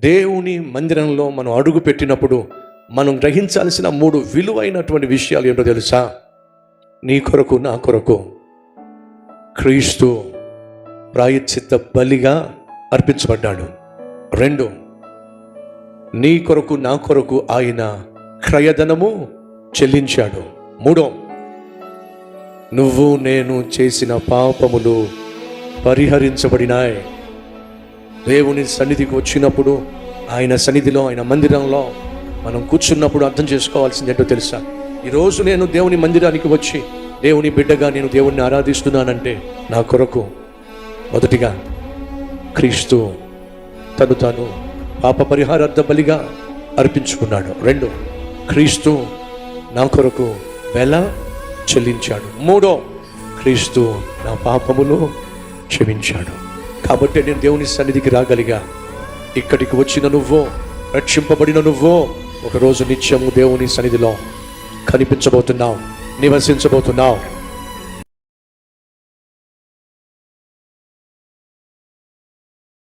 దేవుని మందిరంలో మనం అడుగు పెట్టినప్పుడు మనం గ్రహించాల్సిన 3 విలువైనటువంటి విషయాలు ఏంటో తెలుసా? నీ కొరకు నా కొరకు క్రీస్తు ప్రాయశ్చిత్త బలిగా అర్పించబడ్డాడు. 2, నీ కొరకు నా కొరకు ఆయన క్రయధనము చెల్లించాడు. 3, నువ్వు నేను చేసిన పాపములు పరిహరించబడినాయి. దేవుని సన్నిధికి వచ్చినప్పుడు, ఆయన సన్నిధిలో, ఆయన మందిరంలో మనం కూర్చున్నప్పుడు అర్థం చేసుకోవాల్సింది ఏంటో తెలుసా? ఈరోజు నేను దేవుని మందిరానికి వచ్చి దేవుని బిడ్డగా నేను దేవుణ్ణి ఆరాధిస్తున్నానంటే నా కొరకు మొదటిగా క్రీస్తు తాను పాప పరిహారార్థ బలిగా అర్పించుకున్నాడు. 2, క్రీస్తు నా కొరకు వెల చెల్లించాడు. 3, క్రీస్తు నా పాపములు క్షమించాడు. కాబట్టి నేను దేవుని సన్నిధికి రాగలిగా. ఇక్కడికి వచ్చిన నువ్వో, రక్షింపబడిన నువ్వో ఒకరోజు నిత్యము దేవుని సన్నిధిలో కనిపించబోతున్నావు, నివసించబోతున్నావు.